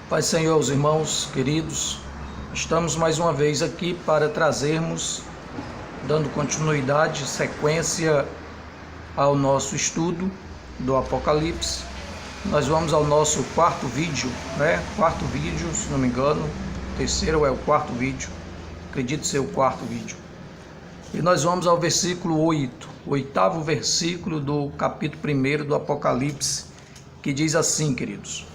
Pai Senhor, os irmãos queridos, estamos mais uma vez aqui para trazermos, dando continuidade, sequência ao nosso estudo do Apocalipse. Nós vamos ao nosso quarto vídeo, Quarto vídeo, se não me engano, o terceiro é o quarto vídeo, acredito ser o quarto vídeo. E nós vamos ao versículo 8, o oitavo versículo do capítulo 1 do Apocalipse, que diz assim, queridos: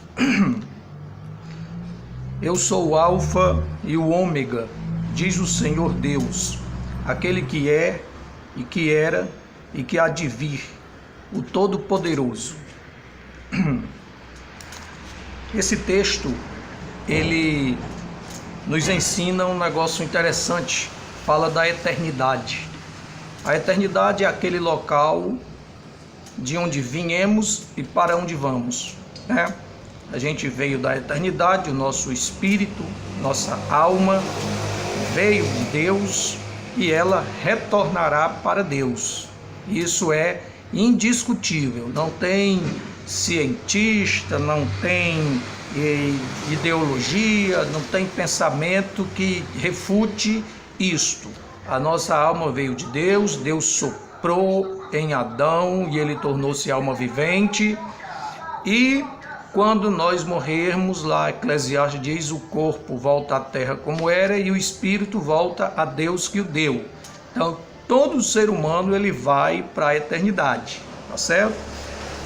Eu sou o Alfa e o Ômega, diz o Senhor Deus, aquele que é, e que era, e que há de vir, o Todo-Poderoso. Esse texto, ele nos ensina um negócio interessante, fala da eternidade. A eternidade é aquele local de onde viemos e para onde vamos, né? A gente veio da eternidade, o nosso espírito, nossa alma veio de Deus e ela retornará para Deus. Isso é indiscutível, não tem cientista, não tem ideologia, não tem pensamento que refute isto. A nossa alma veio de Deus, Deus soprou em Adão e ele tornou-se alma vivente, e quando nós morrermos, lá Eclesiastes diz, o corpo volta à terra como era e o espírito volta a Deus que o deu. Então, todo ser humano ele vai para a eternidade, tá certo?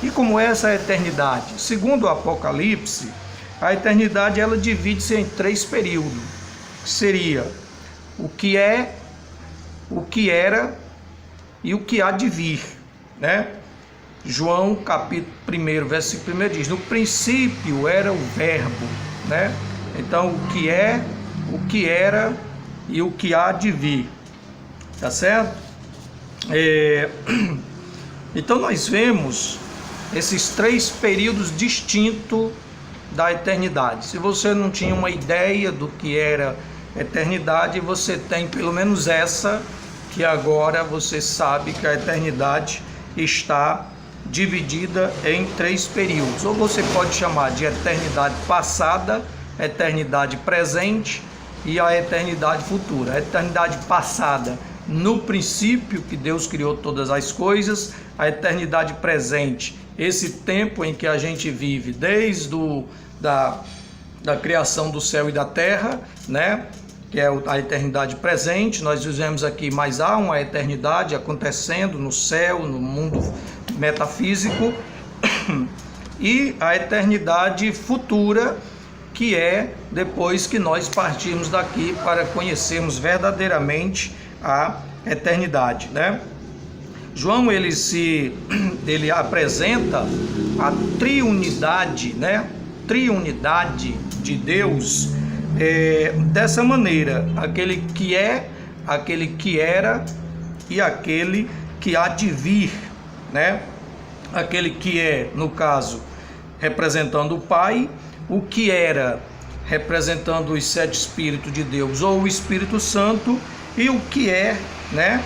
E como é essa eternidade? Segundo o Apocalipse, a eternidade ela divide-se em 3 períodos. Seria o que é, o que era e o que há de vir, né? João capítulo 1, versículo 1 diz: no princípio era o verbo, né? Então o que é, o que era e o que há de vir, tá certo? Então nós vemos esses 3 períodos distintos da eternidade. Se você não tinha uma ideia do que era eternidade, você tem pelo menos essa, que agora você sabe que a eternidade está dividida em 3 períodos, ou você pode chamar de eternidade passada, eternidade presente e a eternidade futura. A eternidade passada, no princípio que Deus criou todas as coisas. A eternidade presente, esse tempo em que a gente vive desde da criação do céu e da terra, né? Que é a eternidade presente. Nós vivemos aqui, mas há uma eternidade acontecendo no céu, no mundo metafísico, e a eternidade futura, que é depois que nós partirmos daqui para conhecermos verdadeiramente a eternidade, né? João ele apresenta a triunidade, né? Triunidade de Deus dessa maneira: aquele que é, aquele que era e aquele que há de vir, né? Aquele que é, no caso, representando o Pai, o que era representando os 7 Espíritos de Deus ou o Espírito Santo, e o que é, né?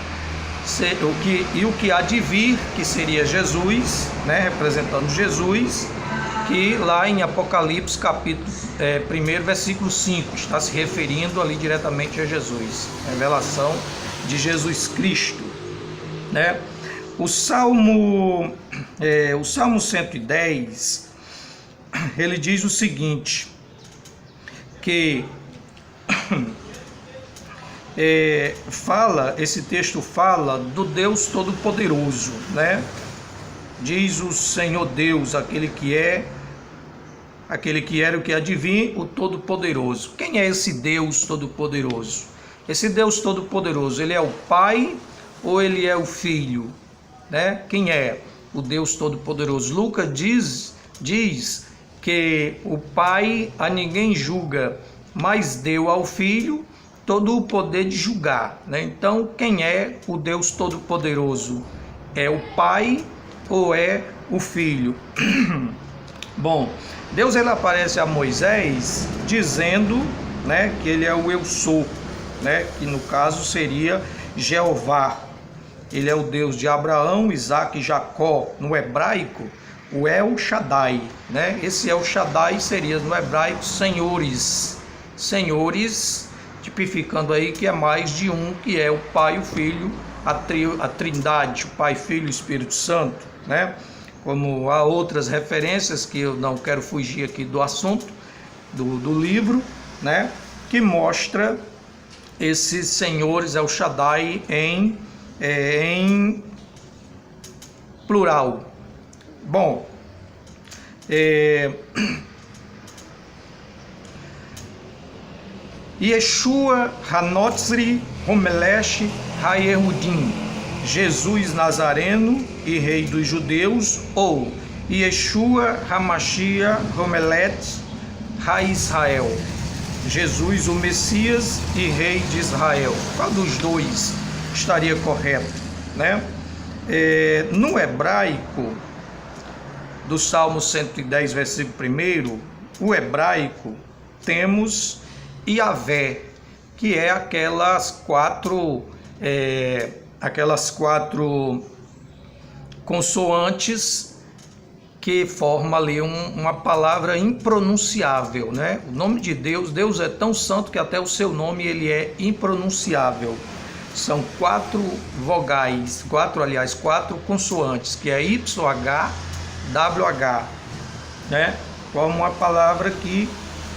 O que há de vir, que seria Jesus, né? Representando Jesus, que lá em Apocalipse capítulo 1, versículo 5, está se referindo ali diretamente a Jesus, revelação de Jesus Cristo, né? O Salmo 110, ele diz o seguinte, que esse texto fala do Deus Todo-Poderoso, né? Diz o Senhor Deus, aquele que é, aquele que era, o que há de vir, o Todo-Poderoso. Quem é esse Deus Todo-Poderoso? Esse Deus Todo-Poderoso, ele é o Pai ou ele é o Filho, né? Quem é o Deus Todo-Poderoso? Lucas diz que o Pai a ninguém julga, mas deu ao Filho todo o poder de julgar, né? Então, quem é o Deus Todo-Poderoso? É o Pai ou é o Filho? Bom, Deus ele aparece a Moisés dizendo, né, que ele é o Eu Sou, né? Que no caso seria Jeová. Ele é o Deus de Abraão, Isaque e Jacó. No hebraico, o El Shaddai, né? Esse El Shaddai seria no hebraico senhores, senhores, tipificando aí que é mais de um, que é o Pai, o Filho, a Trindade, o Pai, Filho e Espírito Santo, né? Como há outras referências que eu não quero fugir aqui do assunto do livro, né? Que mostra esses senhores El Shaddai em plural. Bom, Yeshua Hanotzri Homelech Hayehudim, Jesus Nazareno e Rei dos Judeus, ou Yeshua Hamashia Homelet Ha-Israel, Jesus o Messias e Rei de Israel. Qual dos dois estaria correto, né? No hebraico do Salmo 110, versículo 1, o hebraico temos Iavé, que é aquelas quatro consoantes que formam ali uma palavra impronunciável, né? O nome de Deus, Deus é tão santo que até o seu nome ele é impronunciável. São quatro vogais, quatro consoantes, que é YHWH, né? Como uma palavra que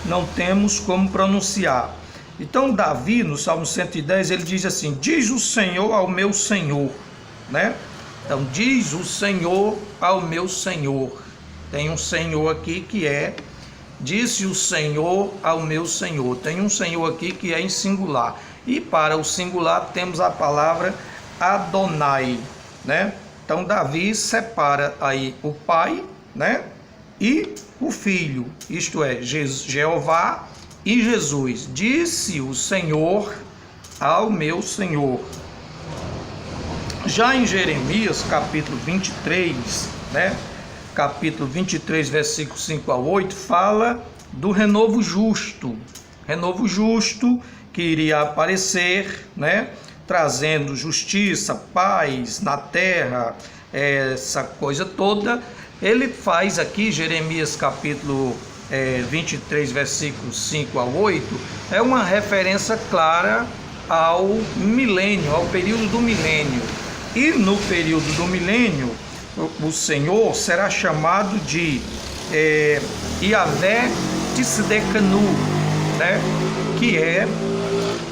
não temos como pronunciar. Então Davi, no Salmo 110, ele diz assim: diz o Senhor ao meu Senhor, né? Então diz o Senhor ao meu Senhor. Tem um Senhor aqui que é, disse o Senhor ao meu Senhor. Tem um Senhor aqui que é em singular. E para o singular temos a palavra Adonai, né? Então Davi separa aí o Pai, né? E o Filho, isto é, Jeová e Jesus. Disse o Senhor ao meu Senhor. Já em Jeremias, capítulo 23, né? Capítulo 23, versículos 5 a 8, fala do renovo justo. Renovo justo que iria aparecer, né? Trazendo justiça, paz na terra, essa coisa toda. Ele faz aqui, Jeremias capítulo 23, versículos 5 a 8, é uma referência clara ao milênio, ao período do milênio. E no período do milênio, o Senhor será chamado de Yahvé Tisdekanu, né? Que é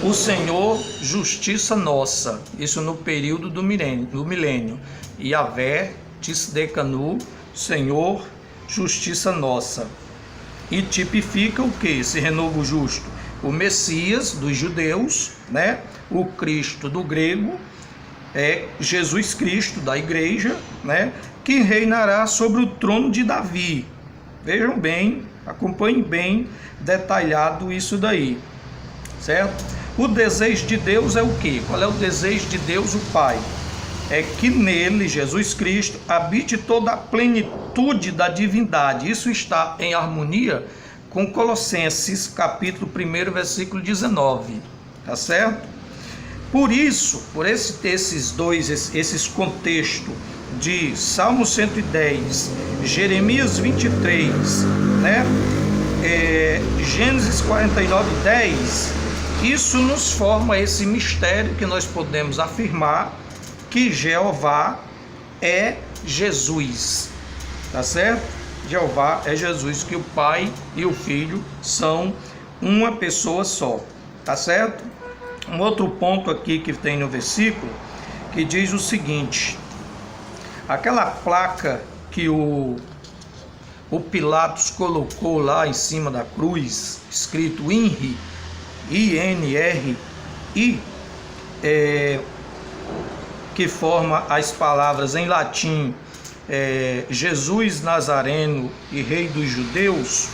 o Senhor justiça nossa. Isso no período do milênio. Yahvé Tisdekanu, Senhor justiça nossa. E tipifica o que? Esse renovo justo? O Messias dos judeus, né? O Cristo do grego, é Jesus Cristo da igreja, né? Que reinará sobre o trono de Davi. Vejam bem, acompanhem bem detalhado isso daí, certo? O desejo de Deus é o quê? Qual é o desejo de Deus, o Pai? É que nele, Jesus Cristo, habite toda a plenitude da divindade. Isso está em harmonia com Colossenses, capítulo 1, versículo 19, tá certo? Por isso, esses contextos de Salmo 110, Jeremias 23, né? Gênesis 49, 10, isso nos forma esse mistério que nós podemos afirmar que Jeová é Jesus, tá certo? Jeová é Jesus, que o Pai e o Filho são uma pessoa só, tá certo? Um outro ponto aqui que tem no versículo, que diz o seguinte: aquela placa que o Pilatos colocou lá em cima da cruz, escrito INRI, I-N-R-I, que forma as palavras em latim, Jesus Nazareno e Rei dos Judeus,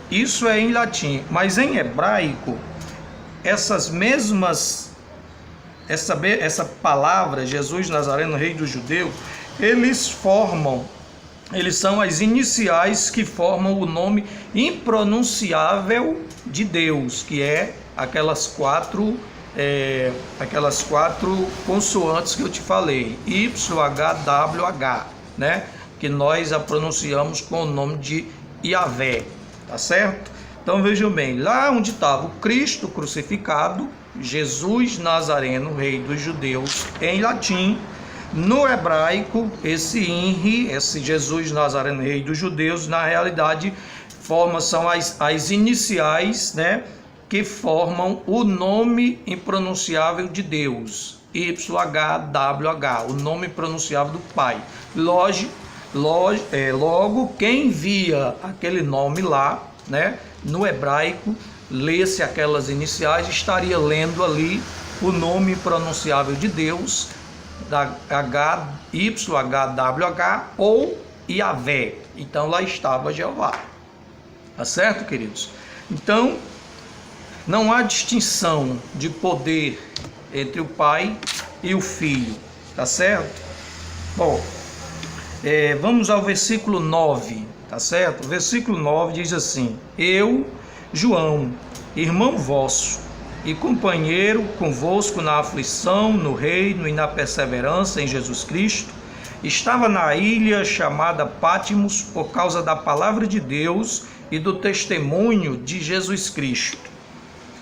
isso é em latim, mas em hebraico, essa palavra, Jesus Nazareno, Rei dos Judeus, eles são as iniciais que formam o nome impronunciável de Deus, que é aquelas quatro consoantes que eu te falei, YHWH, né? que nós a pronunciamos com o nome de Yahvé, tá certo? Então vejam bem, lá onde estava o Cristo crucificado, Jesus Nazareno, rei dos judeus, em latim, no hebraico, esse INRI, esse Jesus Nazareno, rei dos judeus, na realidade são as iniciais, né, que formam o nome impronunciável de Deus, YHWH, o nome impronunciável do Pai. Logo, quem via aquele nome lá, né, no hebraico, lesse aquelas iniciais, estaria lendo ali o nome impronunciável de Deus, da YHWH ou Yahvé. Então lá estava Jeová. Tá certo, queridos? Então, não há distinção de poder entre o Pai e o Filho. Tá certo? Bom, vamos ao versículo 9. Tá certo? O versículo 9 diz assim: Eu, João, irmão vosso, e companheiro convosco na aflição, no reino e na perseverança em Jesus Cristo, estava na ilha chamada Pátimos por causa da palavra de Deus e do testemunho de Jesus Cristo.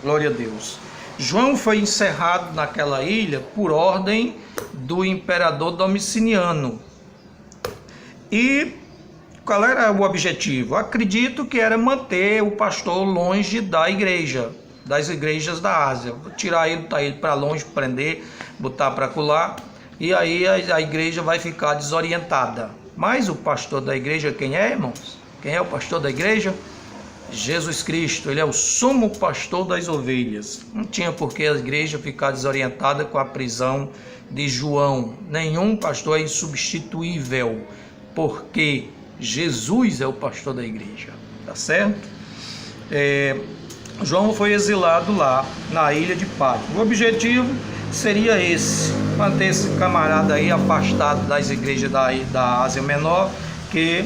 Glória a Deus. João foi encerrado naquela ilha por ordem do imperador Domiciano. E qual era o objetivo? Acredito que era manter o pastor longe da igreja, das igrejas da Ásia, tirar ele para longe, prender, botar para colar, e aí a igreja vai ficar desorientada. Mas o pastor da igreja, quem é, irmãos? Quem é o pastor da igreja? Jesus Cristo, ele é o sumo pastor das ovelhas. Não tinha por que a igreja ficar desorientada com a prisão de João. Nenhum pastor é insubstituível, porque Jesus é o pastor da igreja, tá certo? João foi exilado lá na ilha de Pátimos. O objetivo seria esse: manter esse camarada aí afastado das igrejas da Ásia Menor, que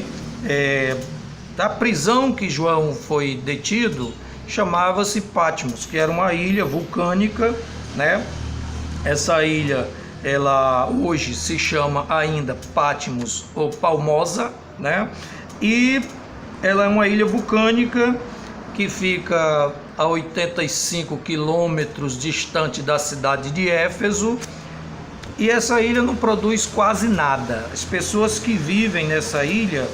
da prisão que João foi detido, chamava-se Pátimos, que era uma ilha vulcânica, né? Essa ilha, ela hoje se chama ainda Pátimos ou Palmosa, né? E ela é uma ilha vulcânica que fica a 85 quilômetros distante da cidade de Éfeso, e essa ilha não produz quase nada. As pessoas que vivem nessa ilha,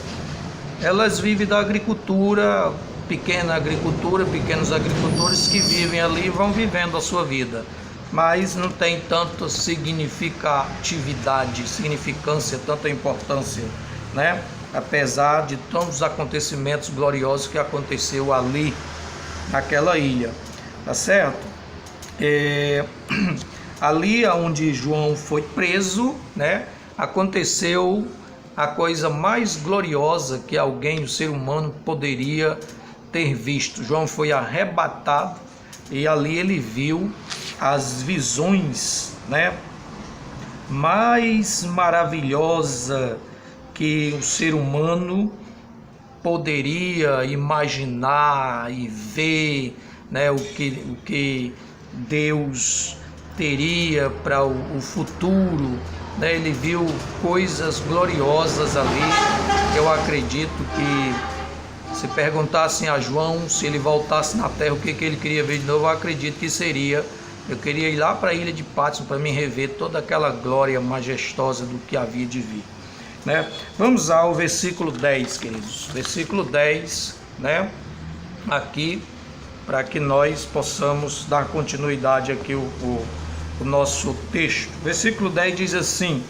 elas vivem da agricultura, pequenos agricultores que vivem ali e vão vivendo a sua vida, mas não tem tanta significância, tanta importância, né? Apesar de tantos acontecimentos gloriosos que aconteceu ali naquela ilha, tá certo? Ali onde João foi preso, né, aconteceu a coisa mais gloriosa que alguém, o ser humano, poderia ter visto. João foi arrebatado e ali ele viu as visões, né, mais maravilhosa que o ser humano poderia imaginar e ver, né, o que Deus teria para o futuro, né? Ele viu coisas gloriosas ali. Eu acredito que se perguntassem a João se ele voltasse na terra o que ele queria ver de novo, eu acredito que seria: eu queria ir lá para a ilha de Pátimos para me rever toda aquela glória majestosa do que havia de vir, né? Vamos ao versículo 10, queridos. Versículo 10, né? Aqui, para que nós possamos dar continuidade aqui o nosso texto. Versículo 10 diz assim: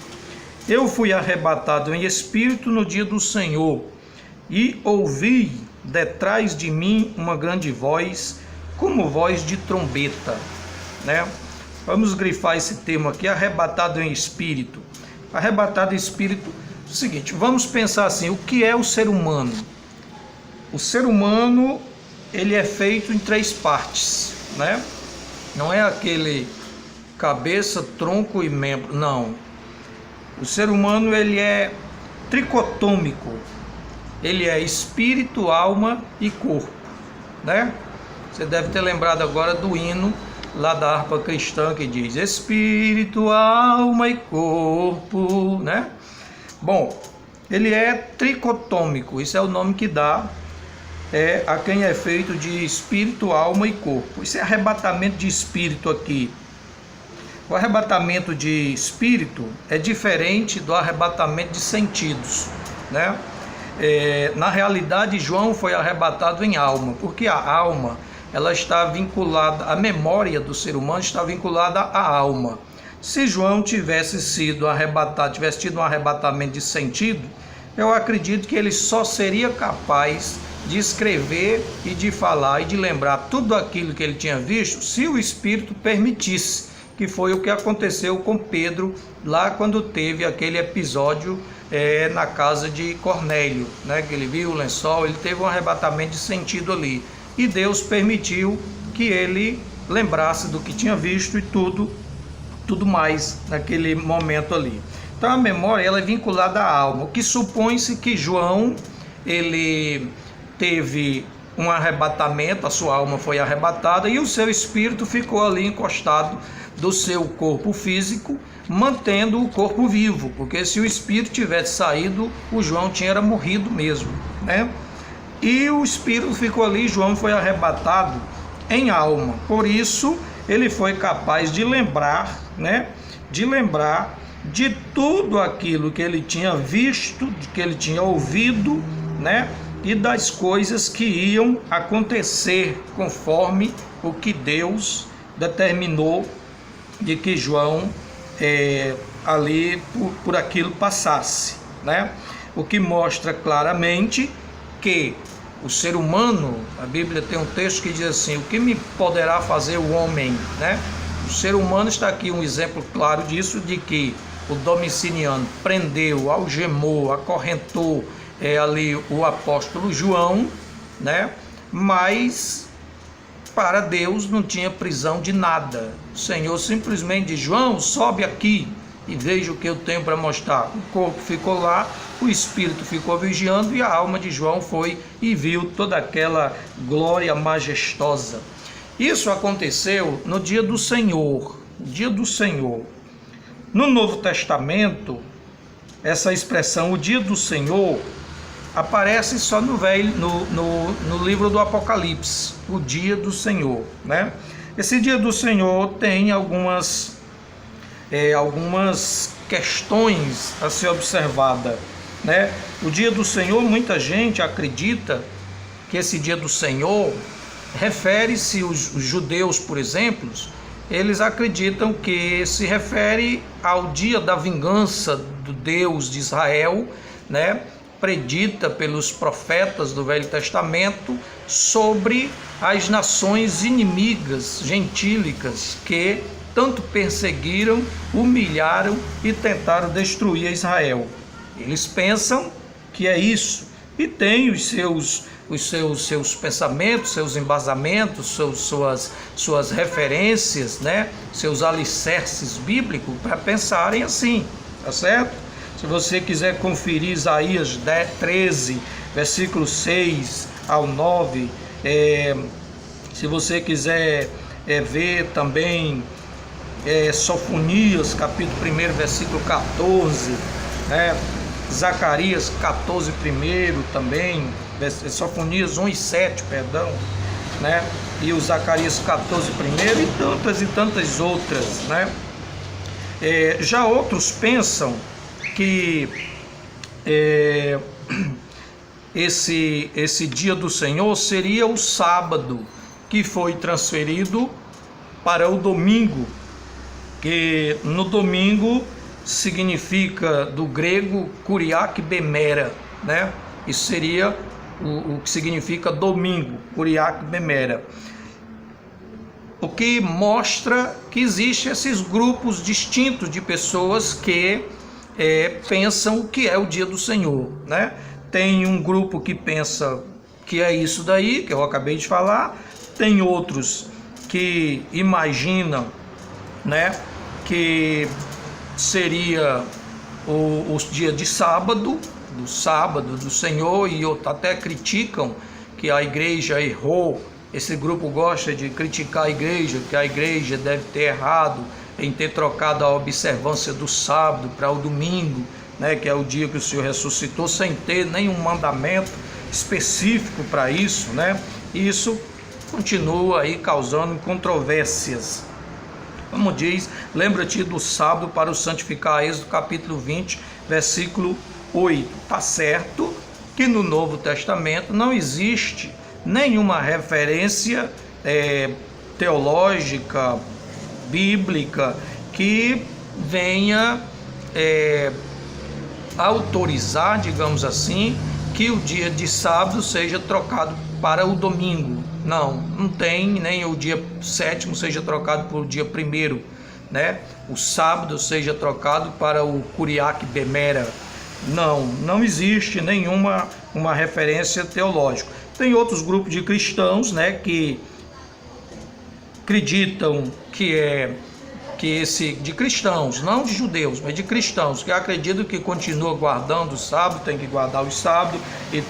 Eu fui arrebatado em espírito no dia do Senhor, e ouvi detrás de mim uma grande voz, como voz de trombeta, né? Vamos grifar esse termo aqui: arrebatado em espírito. Arrebatado em espírito. O seguinte, vamos pensar assim: o que é o ser humano? O ser humano, ele é feito em 3 partes, né? Não é aquele cabeça, tronco e membro, não. O ser humano, ele é tricotômico. Ele é espírito, alma e corpo, né? Você deve ter lembrado agora do hino lá da harpa cristã que diz espírito, alma e corpo, né? Bom, ele é tricotômico, isso é o nome que dá a quem é feito de espírito, alma e corpo. Isso é arrebatamento de espírito aqui. O arrebatamento de espírito é diferente do arrebatamento de sentidos, né? Na realidade, João foi arrebatado em alma, porque a alma, ela está vinculada, a memória do ser humano está vinculada à alma. Se João tivesse sido arrebatado, tivesse tido um arrebatamento de sentido, eu acredito que ele só seria capaz de escrever e de falar e de lembrar tudo aquilo que ele tinha visto, se o Espírito permitisse, que foi o que aconteceu com Pedro lá quando teve aquele episódio na casa de Cornélio, né? Que ele viu o lençol, ele teve um arrebatamento de sentido ali, e Deus permitiu que ele lembrasse do que tinha visto e tudo mais naquele momento ali. Então a memória, ela é vinculada à alma, o que supõe-se que João, ele teve um arrebatamento, a sua alma foi arrebatada e o seu espírito ficou ali encostado do seu corpo físico, mantendo o corpo vivo, porque se o espírito tivesse saído, o João tinha morrido mesmo, né? E o espírito ficou ali, João foi arrebatado em alma, por isso ele foi capaz de lembrar, né? De lembrar de tudo aquilo que ele tinha visto, que ele tinha ouvido, né? E das coisas que iam acontecer conforme o que Deus determinou de que João ali por aquilo passasse, né? O que mostra claramente que o ser humano, a Bíblia tem um texto que diz assim: o que me poderá fazer o homem, né? O ser humano está aqui um exemplo claro disso, de que o Domiciano prendeu, algemou, acorrentou ali o apóstolo João, né? Mas para Deus não tinha prisão de nada. O Senhor simplesmente disse: João, sobe aqui e veja o que eu tenho para mostrar. O corpo ficou lá, o espírito ficou vigiando e a alma de João foi e viu toda aquela glória majestosa. Isso aconteceu no dia do Senhor, dia do Senhor. No Novo Testamento, essa expressão, o dia do Senhor, aparece só no livro do Apocalipse, o dia do Senhor, né? Esse dia do Senhor tem algumas questões a ser observada, né? O dia do Senhor, muita gente acredita que esse dia do Senhor refere-se, os judeus, por exemplo, eles acreditam que se refere ao dia da vingança do Deus de Israel, né? Predita pelos profetas do Velho Testamento sobre as nações inimigas, gentílicas, que tanto perseguiram, humilharam e tentaram destruir Israel. Eles pensam que é isso, e tem os seus pensamentos, seus embasamentos, suas referências, né? Seus alicerces bíblicos para pensarem assim, tá certo? Se você quiser conferir Isaías 13, versículo 6 ao 9, se você quiser ver também Sofonias, capítulo 1, versículo 14, né? Zacarias 14, 1 também, Sofonias 1 e 7, perdão, né? E o Zacarias 14, 1 e tantas outras, né? Já outros pensam que esse dia do Senhor seria o sábado, que foi transferido para o domingo, que no domingo significa, do grego, kuriak bemera, né? Isso seria o que significa domingo, kuriak bemera. O que mostra que existem esses grupos distintos de pessoas que pensam que é o dia do Senhor, né? Tem um grupo que pensa que é isso daí, que eu acabei de falar, tem outros que imaginam, né, que seria o dia de sábado, do Senhor, e outros até criticam que a igreja errou. Esse grupo gosta de criticar a igreja, que a igreja deve ter errado em ter trocado a observância do sábado para o domingo, né, que é o dia que o Senhor ressuscitou, sem ter nenhum mandamento específico para isso, né? Isso continua aí causando controvérsias. Como diz, lembra-te do sábado para o santificar, Êxodo capítulo 20, versículo 8. Tá certo que no Novo Testamento não existe nenhuma referência teológica, bíblica, que venha autorizar, digamos assim, que o dia de sábado seja trocado para o domingo. Não tem, nem o dia sétimo seja trocado por o dia primeiro, né? O sábado seja trocado para o Curiaque Bemera. Não existe nenhuma referência teológica. Tem outros grupos de cristãos, né, que acreditam de cristãos, não de judeus, mas de cristãos, que acreditam que continua guardando o sábado, tem que guardar o sábado e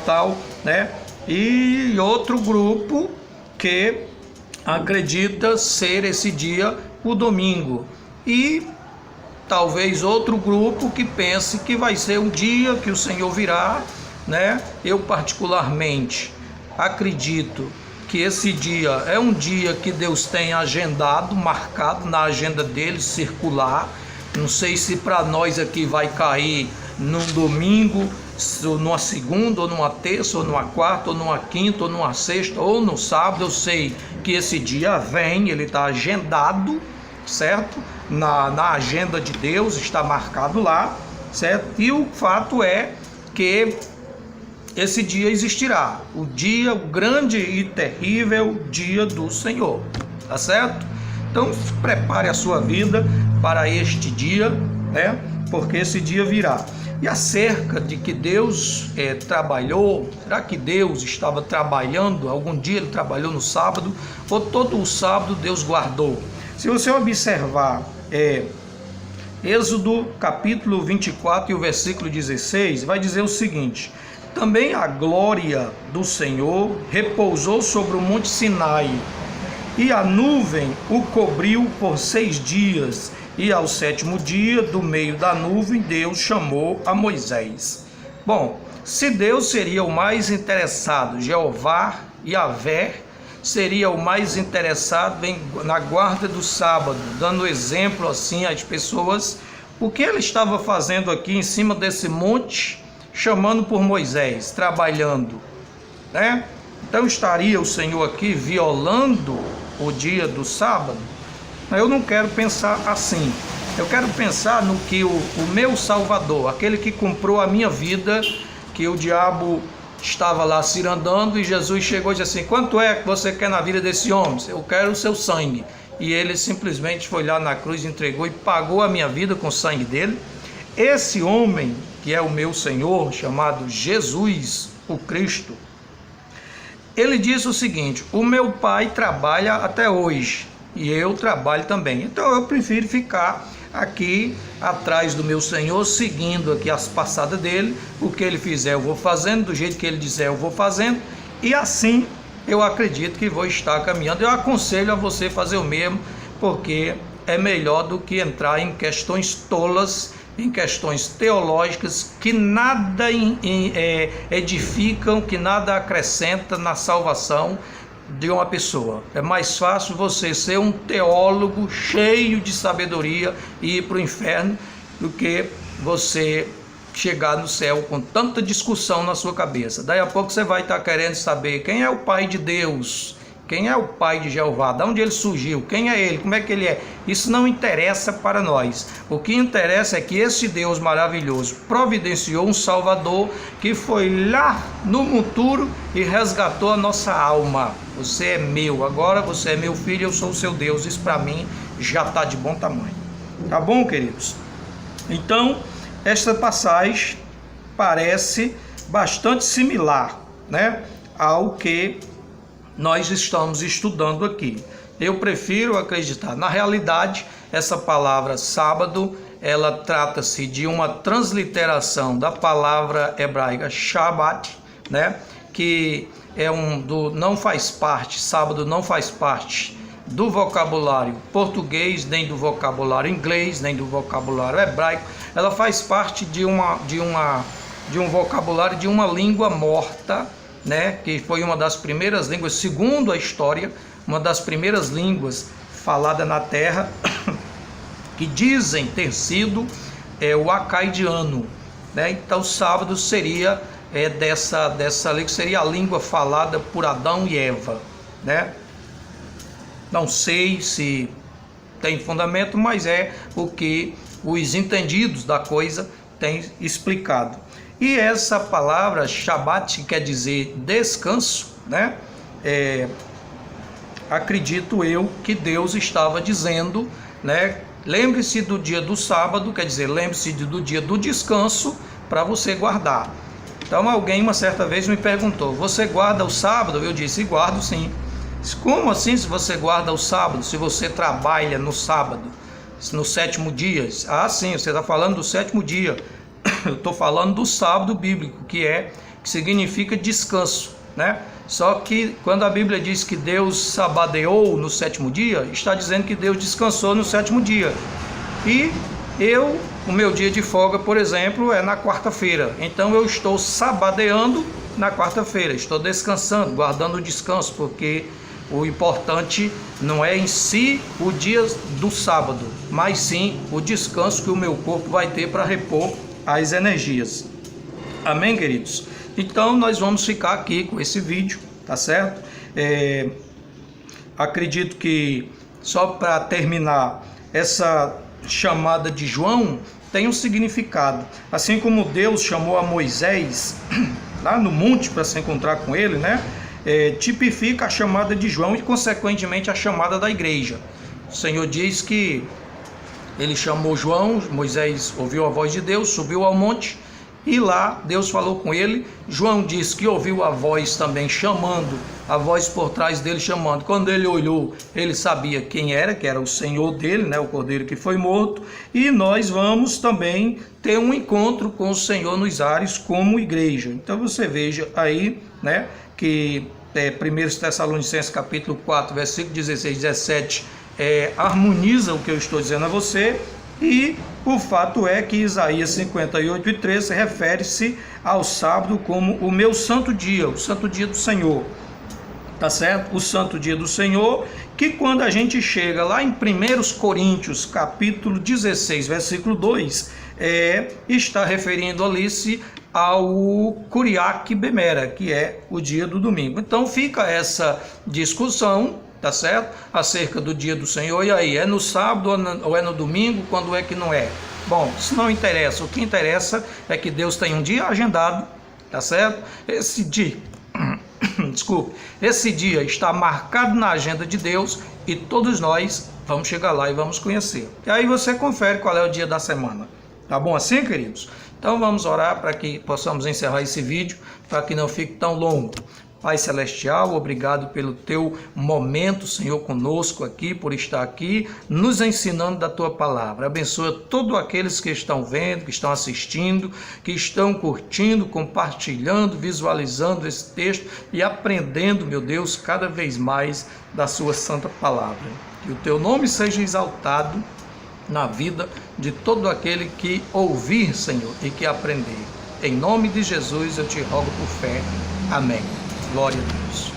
tal, né? E outro grupo que acredita ser esse dia o domingo. E talvez outro grupo que pense que vai ser um dia que o Senhor virá, né? Eu particularmente acredito que esse dia é um dia que Deus tem agendado, marcado na agenda dele, circular. Não sei se para nós aqui vai cair num domingo, numa segunda, ou numa terça, ou numa quarta, ou numa quinta, ou numa sexta, ou no sábado. Eu sei que esse dia vem, ele está agendado, certo? Na agenda de Deus, está marcado lá, certo? E o fato é que esse dia existirá, o grande e terrível dia do Senhor, tá certo? Então prepare a sua vida para este dia, né? Porque esse dia virá. E acerca de que Deus trabalhou, será que Deus estava trabalhando? Algum dia ele trabalhou no sábado, ou todo o sábado Deus guardou? Se você observar Êxodo capítulo 24 e o versículo 16, vai dizer o seguinte: também a glória do Senhor repousou sobre o monte Sinai, e a nuvem o cobriu por 6 dias, e ao 7º dia, do meio da nuvem, Deus chamou a Moisés. Bom, se Deus seria o mais interessado, Jeová, Yahvé, seria o mais interessado na guarda do sábado, dando exemplo assim às pessoas, o que ele estava fazendo aqui em cima desse monte, chamando por Moisés, trabalhando, né? Então estaria o Senhor aqui violando o dia do sábado? Eu não quero pensar assim. Eu quero pensar no que o meu Salvador, aquele que comprou a minha vida, que o diabo estava lá cirandando, e Jesus chegou e disse assim: quanto é que você quer na vida desse homem? Eu quero o seu sangue. E ele simplesmente foi lá na cruz, entregou e pagou a minha vida com o sangue dele. Esse homem, que é o meu Senhor, chamado Jesus, o Cristo, ele disse o seguinte: o meu Pai trabalha até hoje, e eu trabalho também. Então eu prefiro ficar aqui atrás do meu Senhor, seguindo aqui as passadas dele. O que ele fizer eu vou fazendo, do jeito que ele disser eu vou fazendo, e assim eu acredito que vou estar caminhando. Eu aconselho a você fazer o mesmo, porque é melhor do que entrar em questões tolas, em questões teológicas que nada edificam, que nada acrescenta na salvação de uma pessoa. É mais fácil você ser um teólogo cheio de sabedoria e ir para o inferno, do que você chegar no céu com tanta discussão na sua cabeça. Daí a pouco você vai estar querendo saber quem é o Pai de Deus, quem é o Pai de Jeová, de onde ele surgiu, quem é ele, como é que ele é. Isso não interessa para nós. O que interessa é que esse Deus maravilhoso providenciou um Salvador que foi lá no monturo e resgatou a nossa alma. Você é meu, agora você é meu filho, eu sou o seu Deus. Isso para mim já está de bom tamanho. Tá bom, queridos? Então, esta passagem parece bastante similar, né, ao que nós estamos estudando aqui. Eu prefiro acreditar. Na realidade, essa palavra sábado, ela trata-se de uma transliteração da palavra hebraica Shabbat, né, que é não faz parte, sábado não faz parte do vocabulário português, nem do vocabulário inglês, nem do vocabulário hebraico. Ela faz parte de um vocabulário de uma língua morta, né, que foi uma das primeiras línguas, segundo a história, uma das primeiras línguas falada na Terra, que dizem ter sido o acaidiano, né? Então, sábado seria dessa língua, seria a língua falada por Adão e Eva, né? Não sei se tem fundamento, mas é o que os entendidos da coisa têm explicado. E essa palavra Shabat, que quer dizer descanso, né? Acredito eu que Deus estava dizendo, né? Lembre-se do dia do sábado, quer dizer, lembre-se do dia do descanso para você guardar. Então alguém uma certa vez me perguntou: você guarda o sábado? Eu disse: guardo sim. Como assim se você guarda o sábado, se você trabalha no sábado, no sétimo dia? Ah, sim, você está falando do sétimo dia. Eu estou falando do sábado bíblico, que significa descanso, né? Só que quando a Bíblia diz que Deus sabadeou no sétimo dia, está dizendo que Deus descansou no sétimo dia. E o meu dia de folga, por exemplo, é na quarta-feira. Então eu estou sabadeando na quarta-feira, estou descansando, guardando o descanso, porque o importante não é em si o dia do sábado, mas sim o descanso que o meu corpo vai ter para repor as energias. Amém, queridos? Então nós vamos ficar aqui com esse vídeo, tá certo? Acredito que, só para terminar, essa chamada de João tem um significado. Assim como Deus chamou a Moisés lá no monte para se encontrar com ele, né? Tipifica a chamada de João e consequentemente a chamada da igreja. O Senhor diz que ele chamou João, Moisés ouviu a voz de Deus, subiu ao monte e lá Deus falou com ele. João disse que ouviu a voz também chamando, a voz por trás dele chamando. Quando ele olhou, ele sabia quem era, que era o Senhor dele, né, o Cordeiro que foi morto. E nós vamos também ter um encontro com o Senhor nos ares como igreja. Então você veja aí, né, que 1 Tessalonicenses capítulo 4, versículo 16 e 17 harmoniza o que eu estou dizendo a você. E o fato é que Isaías 58 e 13 refere-se ao sábado como o meu santo dia, o santo dia do Senhor, tá certo? O santo dia do Senhor, que quando a gente chega lá em 1 Coríntios capítulo 16, versículo 2, está referindo ali-se ao Curiaque Bemera, que é o dia do domingo. Então fica essa discussão, tá certo? Acerca do dia do Senhor. E aí, é no sábado ou é no domingo? Quando é que não é? Bom, isso não interessa. O que interessa é que Deus tem um dia agendado, tá certo? Esse dia, esse dia está marcado na agenda de Deus e todos nós vamos chegar lá e vamos conhecer. E aí você confere qual é o dia da semana. Tá bom assim, queridos? Então vamos orar para que possamos encerrar esse vídeo, para que não fique tão longo. Pai Celestial, obrigado pelo teu momento, Senhor, conosco aqui, por estar aqui, nos ensinando da tua palavra. Abençoa todos aqueles que estão vendo, que estão assistindo, que estão curtindo, compartilhando, visualizando esse texto e aprendendo, meu Deus, cada vez mais da sua santa palavra. Que o teu nome seja exaltado na vida de todo aquele que ouvir, Senhor, e que aprender. Em nome de Jesus eu te rogo por fé. Amém. Glória a Deus.